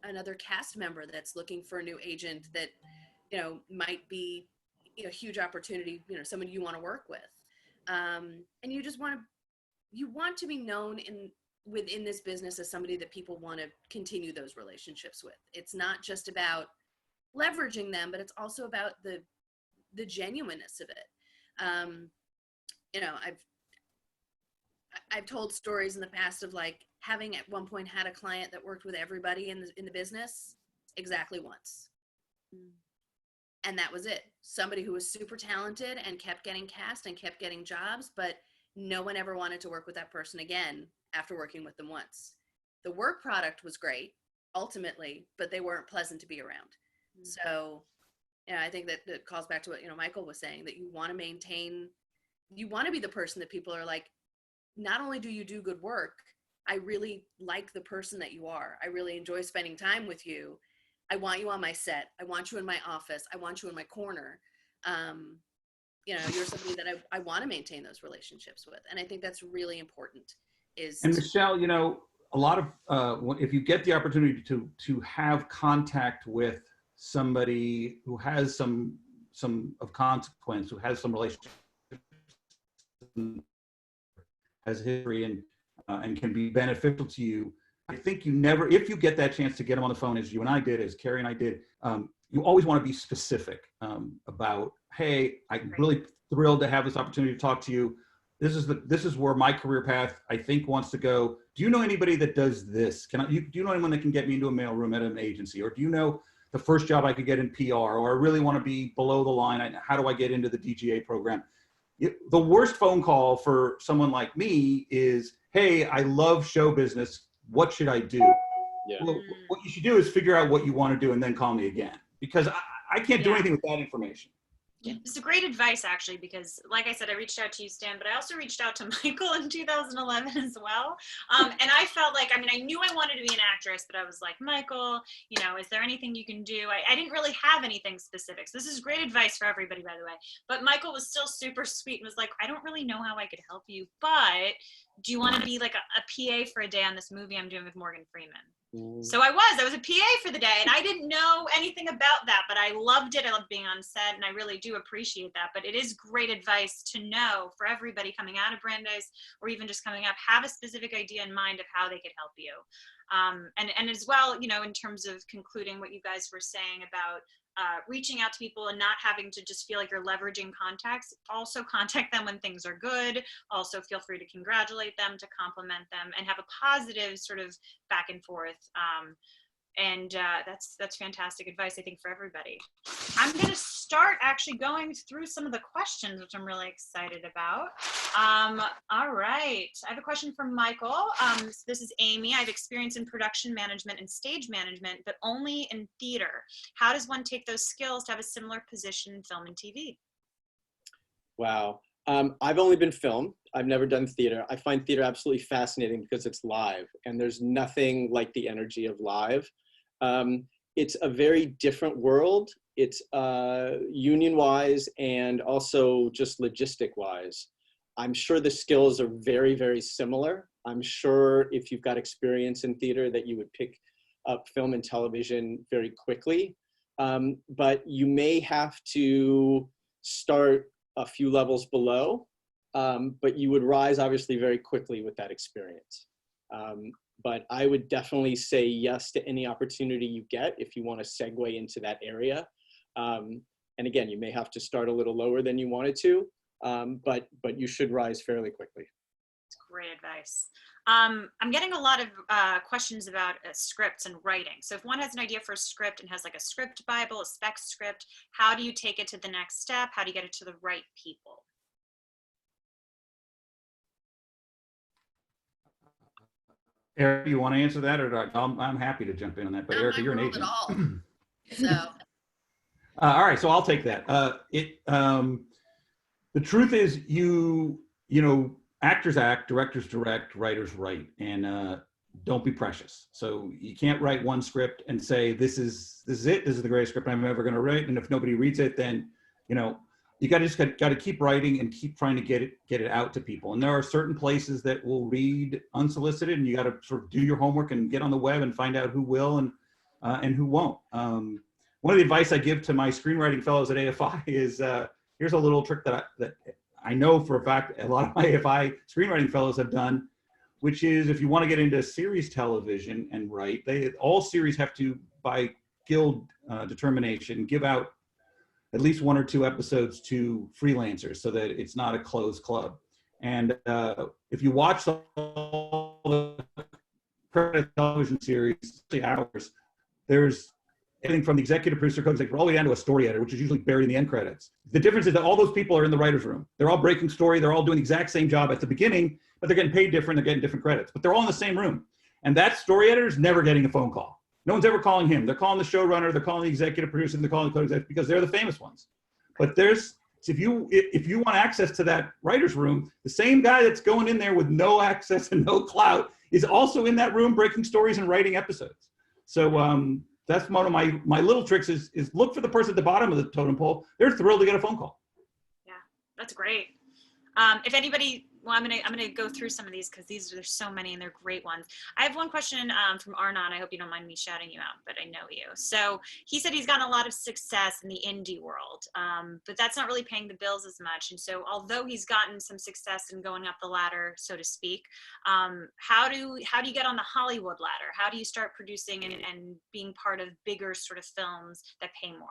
another cast member that's looking for a new agent that, you know, might be, you know, a huge opportunity, you know, someone you want to work with. And you just want to be known within this business as somebody that people want to continue those relationships with. It's not just about leveraging them, but it's also about the genuineness of it. You know, I've told stories in the past of, like, having at one point had a client that worked with everybody in the business exactly once. And that was it. Somebody who was super talented and kept getting cast and kept getting jobs, but no one ever wanted to work with that person again after working with them once. The work product was great, ultimately, but they weren't pleasant to be around. So, you know, I think that calls back to what, you know, Michael was saying, that you want to be the person that people are like, not only do you do good work, I really like the person that you are. I really enjoy spending time with you. I want you on my set. I want you in my office. I want you in my corner. you know, you're somebody that I want to maintain those relationships with. And I think that's really important. And Michelle, you know, a lot of, if you get the opportunity to have contact with somebody who has some of consequence, who has some relationship, has history and can be beneficial to you, I think you never, if you get that chance to get them on the phone, as you and I did, as Kerri and I did, you always want to be specific about, hey, I'm really thrilled to have this opportunity to talk to you. This is where my career path, I think, wants to go. Do you know anybody that does this? Do you know anyone that can get me into a mailroom at an agency? Or do you know the first job I could get in PR? Or I really want to be below the line. How do I get into the DGA program? The worst phone call for someone like me is, hey, I love show business. What should I do? Yeah. Well, what you should do is figure out what you want to do and then call me again. Because I can't do anything with that information. It's a great advice, actually, because like I said, I reached out to you, Stan, but I also reached out to Michael in 2011 as well. And I felt like, I mean, I knew I wanted to be an actress, but I was like, Michael, you know, is there anything you can do? I didn't really have anything specific. So this is great advice for everybody, by the way. But Michael was still super sweet and was like, I don't really know how I could help you, but do you want to be like a PA for a day on this movie I'm doing with Morgan Freeman? So I was a PA for the day, and I didn't know anything about that, but I loved it. I loved being on set, and I really do appreciate that. But it is great advice to know for everybody coming out of Brandeis or even just coming up, have a specific idea in mind of how they could help you. And as well, you know, in terms of concluding what you guys were saying about reaching out to people and not having to just feel like you're leveraging contacts. Also contact them when things are good. Also feel free to congratulate them, to compliment them, and have a positive sort of back and forth. That's fantastic advice, I think, for everybody. I'm going to start actually going through some of the questions, which I'm really excited about. All right. I have a question from Michael. So this is Amy. I have experience in production management and stage management, but only in theater. How does one take those skills to have a similar position in film and TV? Wow. I've only been film. I've never done theater. I find theater absolutely fascinating because it's live, and there's nothing like the energy of live. It's a very different world. It's union-wise and also just logistic-wise. I'm sure the skills are very, very similar. I'm sure if you've got experience in theater that you would pick up film and television very quickly. But you may have to start a few levels below, but you would rise obviously very quickly with that experience. But I would definitely say yes to any opportunity you get if you want to segue into that area. And again, you may have to start a little lower than you wanted to, but you should rise fairly quickly. That's great advice. I'm getting a lot of questions about scripts and writing. So if one has an idea for a script and has like a script Bible, a spec script, how do you take it to the next step? How do you get it to the right people? Erika, you want to answer that, or I'm happy to jump in on that. But Erika, you're an agent. So. All right, so I'll take that. The truth is, you know, actors act, directors direct, writers write, and don't be precious. So you can't write one script and say this is it. This is the greatest script I'm ever going to write. And if nobody reads it, then you know you got to keep writing and keep trying to get it out to people. And there are certain places that will read unsolicited, and you got to sort of do your homework and get on the web and find out who will and who won't. One of the advice I give to my screenwriting fellows at AFI is here's a little trick that I know for a fact a lot of my AFI screenwriting fellows have done, which is if you want to get into series television and write, all series have to, by guild determination, give out at least 1 or 2 episodes to freelancers so that it's not a closed club. And if you watch all the credit television series, hours, there's everything from the executive producer, co-executive, all the way down to a story editor, which is usually buried in the end credits. The difference is that all those people are in the writer's room. They're all breaking story. They're all doing the exact same job at the beginning, but they're getting paid different. They're getting different credits, but they're all in the same room. And that story editor is never getting a phone call. No one's ever calling him. They're calling the showrunner. They're calling the executive producer. And they're calling the co-executive because they're the famous ones. But if you want access to that writer's room, the same guy that's going in there with no access and no clout is also in that room breaking stories and writing episodes. So that's one of my little tricks is look for the person at the bottom of the totem pole. They're thrilled to get a phone call. Yeah, that's great. If anybody, well, I'm gonna go through some of these because there's so many and they're great ones. I have one question from Arnon. I hope you don't mind me shouting you out, but I know you. So he said he's gotten a lot of success in the indie world, but that's not really paying the bills as much. And so although he's gotten some success in going up the ladder, so to speak, how do you get on the Hollywood ladder? How do you start producing and being part of bigger sort of films that pay more?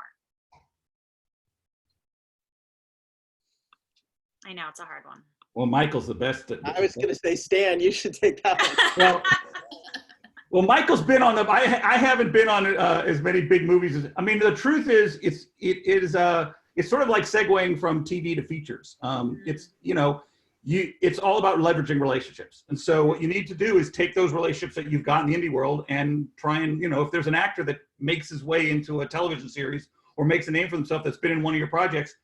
I know it's a hard one. Well, Michael's the best. I was going to say, Stan, you should take that one. Well, Michael's been on them. I haven't been on as many big movies as. I mean, the truth is, it's sort of like segueing from TV to features. It's it's all about leveraging relationships. And so what you need to do is take those relationships that you've got in the indie world and try and if there's an actor that makes his way into a television series or makes a name for themselves that's been in one of your projects,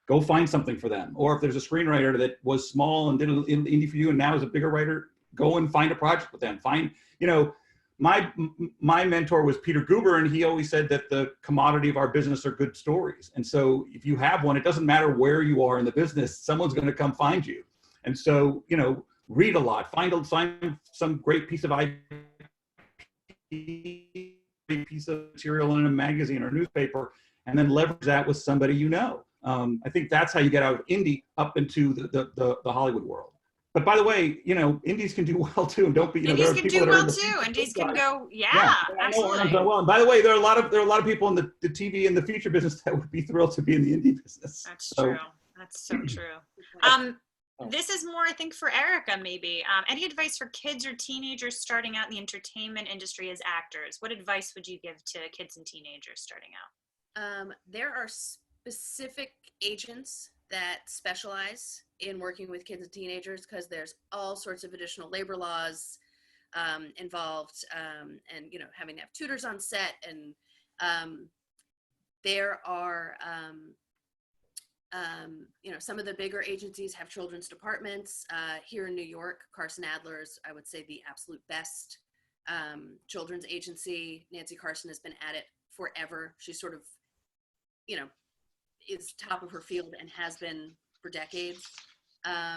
go find something for them. Or if there's a screenwriter that was small and did an indie for you and now is a bigger writer, go and find a project with them. My mentor was Peter Guber, and he always said that the commodity of our business are good stories. And so if you have one, it doesn't matter where you are in the business, someone's going to come find you. And so, read a lot, find some great piece of IP, piece of material in a magazine or newspaper, and then leverage that with somebody I think that's how you get out of indie up into the Hollywood world. But by the way, indies can do well too, and don't be. Indies can do well too. Indies can go, absolutely. Well, and by the way, there are a lot of people in the TV and the feature business that would be thrilled to be in the indie business. That's true. That's so true. This is more, I think, for Erika, maybe. Any advice for kids or teenagers starting out in the entertainment industry as actors? What advice would you give to kids and teenagers starting out? There are specific agents that specialize in working with kids and teenagers because there's all sorts of additional labor laws involved, and having to have tutors on set, and there are some of the bigger agencies have children's departments. Here in New York, Carson Adler's, I would say, the absolute best children's agency. Nancy Carson has been at it forever. She's sort of, is top of her field and has been for decades. Does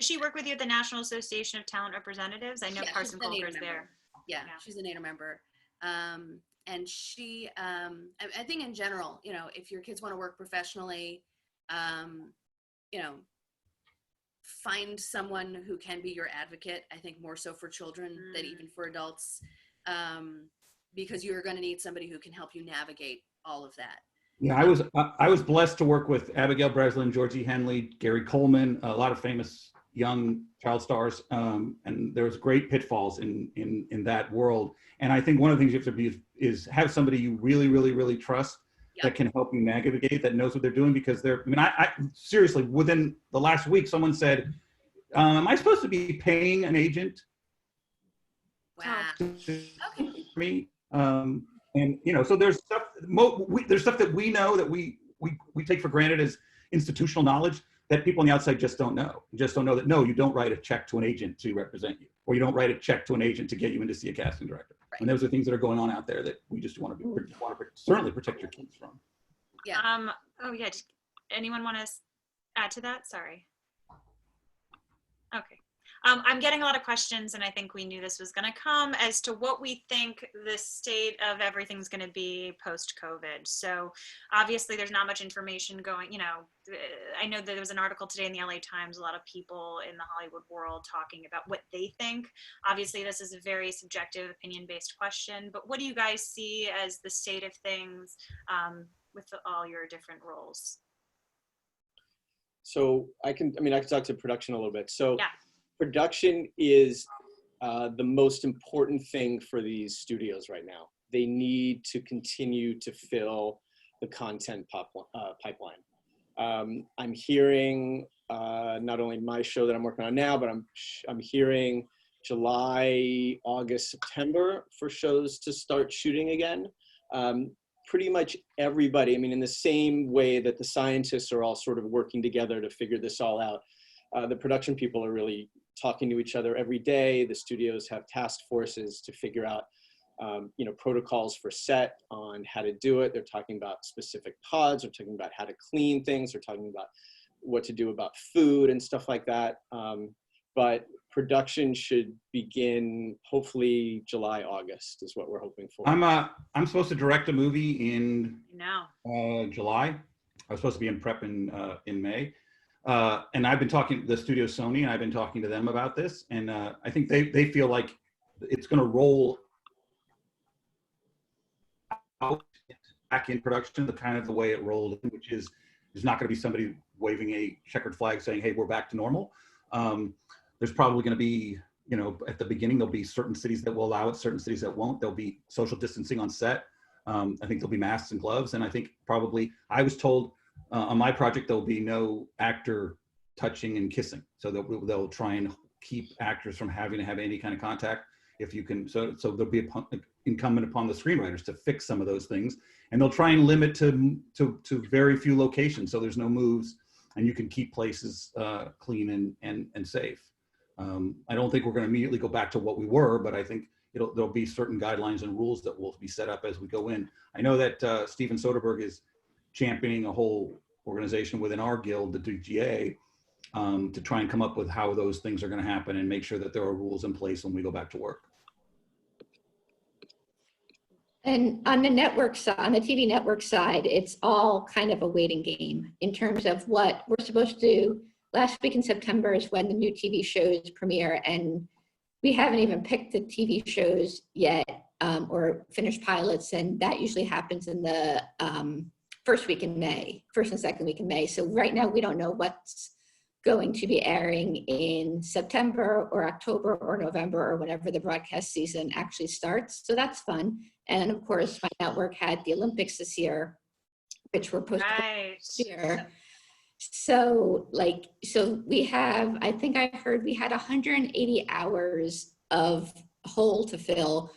she work with you at the National Association of Talent Representatives? I know Carson Colker is there. Yeah, she's a NATO member. And she, I think in general, if your kids want to work professionally, find someone who can be your advocate. I think more so for children than even for adults, because you're going to need somebody who can help you navigate all of that. Yeah, I was blessed to work with Abigail Breslin, Georgie Henley, Gary Coleman, a lot of famous young child stars, and there's great pitfalls in that world. And I think one of the things you have to be is have somebody you really, really, really trust that can help you navigate, that knows what they're doing, because I seriously, within the last week, someone said, am I supposed to be paying an agent? Wow. Okay. Me? And so there's stuff that we know that we take for granted as institutional knowledge that people on the outside just don't know. Just don't know that, no, you don't write a check to an agent to represent you, or you don't write a check to an agent to get you in to see a casting director. Right. And those are things that are going on out there that we just want to certainly protect your kids from. Yeah. Anyone want to add to that? Sorry. Okay. I'm getting a lot of questions, and I think we knew this was going to come, as to what we think the state of everything's going to be post-COVID. So obviously there's not much information going, I know that there was an article today in the LA Times, a lot of people in the Hollywood world talking about what they think. Obviously this is a very subjective, opinion-based question, but what do you guys see as the state of things with all your different roles? So I can talk to production a little bit. So yeah. Production is the most important thing for these studios right now. They need to continue to fill the content pipeline. I'm hearing not only my show that I'm working on now, but I'm hearing July, August, September for shows to start shooting again. Pretty much everybody, in the same way that the scientists are all sort of working together to figure this all out, the production people are really talking to each other every day. The studios have task forces to figure out, you know, protocols for set on how to do it. They're talking about specific pods. They're talking about how to clean things. They're talking about what to do about food and stuff like that. But production should begin hopefully July, August is what we're hoping for. I'm supposed to direct a movie in No. July. I was supposed to be in prep in May. And I've been talking to the studio Sony, and I've been talking to them about this. And I think they feel like it's going to roll out back in production, the kind of the way it rolled in, which is there's not going to be somebody waving a checkered flag saying, hey, we're back to normal. There's probably going to be, you know, at the beginning, there'll be certain cities that will allow it, certain cities that won't. There'll be social distancing on set. I think there'll be masks and gloves. And I think probably, I was told on my project, there'll be no actor touching and kissing. So they'll try and keep actors from having to have any kind of contact if you can. So there'll be incumbent upon the screenwriters to fix some of those things. And they'll try and limit to very few locations. So there's no moves and you can keep places clean and safe. I don't think we're going to immediately go back to what we were, but I think there'll be certain guidelines and rules that will be set up as we go in. I know that Steven Soderbergh is championing a whole organization within our guild, the GA, to try and come up with how those things are going to happen and make sure that there are rules in place when we go back to work. And on the network side, on the TV network side, it's all kind of a waiting game in terms of what we're supposed to do. Last week in September is when the new TV shows premiere, and we haven't even picked the TV shows yet or finished pilots, and that usually happens in the first and second week in May. So right now we don't know what's going to be airing in September or October or November or whenever the broadcast season actually starts. So that's fun. And of course, my network had the Olympics this year, which were postponed this year. So we have, I think I heard we had 180 hours of hole to fill,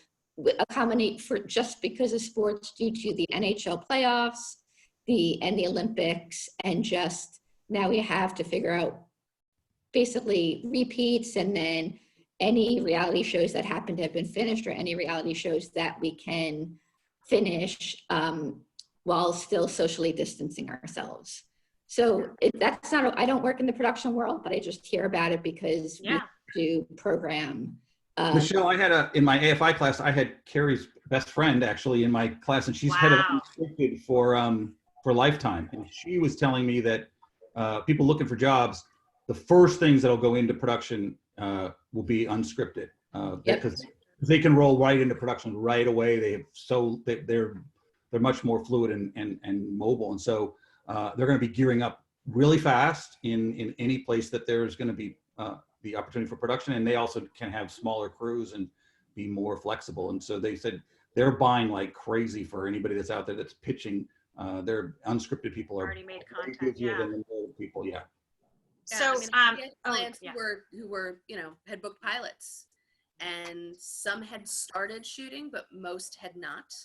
accommodate for just because of sports due to the NHL playoffs, and the Olympics, and just now we have to figure out basically repeats and then any reality shows that happen to have been finished or any reality shows that we can finish while still socially distancing ourselves. So that's not, I don't work in the production world, but I just hear about it because we do program. Michelle, I had in my AFI class, I had Kerri's best friend actually in my class, and she's head of unscripted for Lifetime. And she was telling me that people looking for jobs, the first things that'll go into production will be unscripted because they can roll right into production right away. They're much more fluid and mobile, and so they're going to be gearing up really fast in any place that there's going to be the opportunity for production, and they also can have smaller crews and be more flexible. And so they said they're buying like crazy for anybody that's out there that's pitching. Their unscripted people are already made content. Than the people, So, clients who were, had booked pilots, and some had started shooting, but most had not.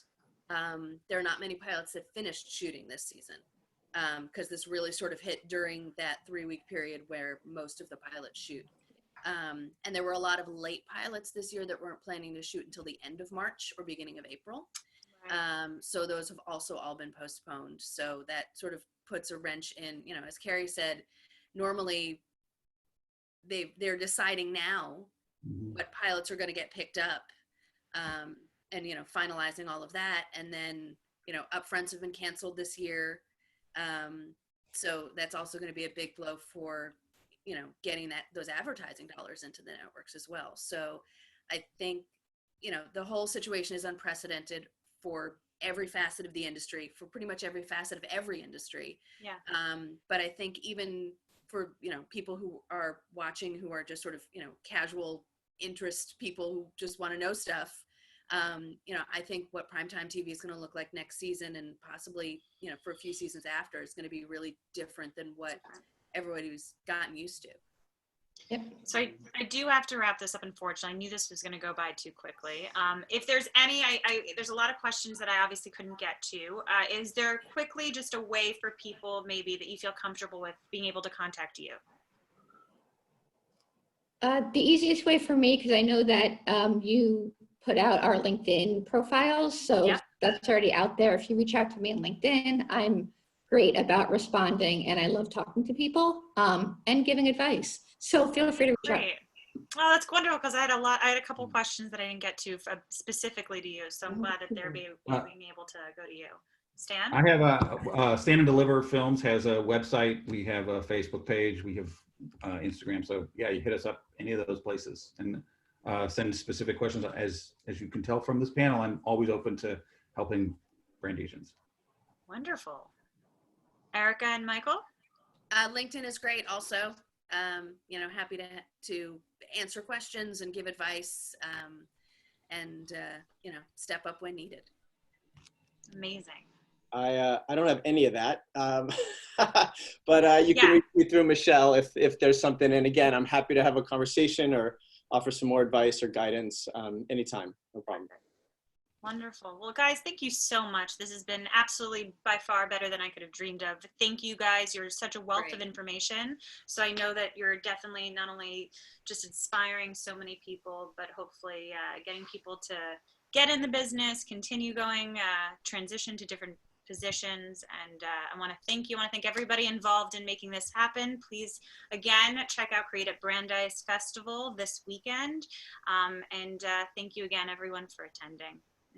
There are not many pilots that finished shooting this season because this really sort of hit during that 3-week period where most of the pilots shoot. And there were a lot of late pilots this year that weren't planning to shoot until the end of March or beginning of April. So those have also all been postponed. So that sort of puts a wrench in, as Kerri said, normally they're deciding now what pilots are going to get picked up and, finalizing all of that. And then, upfronts have been canceled this year. So that's also going to be a big blow for, getting those advertising dollars into the networks as well. So I think, the whole situation is unprecedented for every facet of the industry, for pretty much every facet of every industry. But I think even for, people who are watching, who are just sort of, casual interest people who just want to know stuff, I think what primetime TV is going to look like next season and possibly, for a few seasons after is going to be really different than what everybody's gotten used to. Yep. So I do have to wrap this up, unfortunately. I knew this was going to go by too quickly. If there's any, there's a lot of questions that I obviously couldn't get to. Is there quickly just a way for people maybe that you feel comfortable with being able to contact you? The easiest way for me, because I know that you put out our LinkedIn profiles, so Yep. that's already out there. If you reach out to me on LinkedIn, I'm great about responding, and I love talking to people and giving advice. So feel free to reach out. Great. Oh, that's wonderful, because I had a couple questions that I didn't get to specifically to you. So I'm glad that they're being able to go to you. Stan? I have Stand and Deliver Films has a website. We have a Facebook page. We have Instagram. So yeah, you hit us up any of those places and send specific questions. As you can tell from this panel, I'm always open to helping Brandeisians. Wonderful. Erika and Michael? LinkedIn is great also. You know, happy to answer questions and give advice and, you know, step up when needed. Amazing. I don't have any of that, but you can reach me through Michelle if there's something. And again, I'm happy to have a conversation or offer some more advice or guidance anytime. No problem. Wonderful. Well, guys, thank you so much. This has been absolutely by far better than I could have dreamed of. Thank you, guys. You're such a wealth of information. So I know that you're definitely not only just inspiring so many people, but hopefully getting people to get in the business, continue going, transition to different positions. And I want to thank you. I want to thank everybody involved in making this happen. Please, again, check out Create at Brandeis Festival this weekend. And thank you again, everyone, for attending.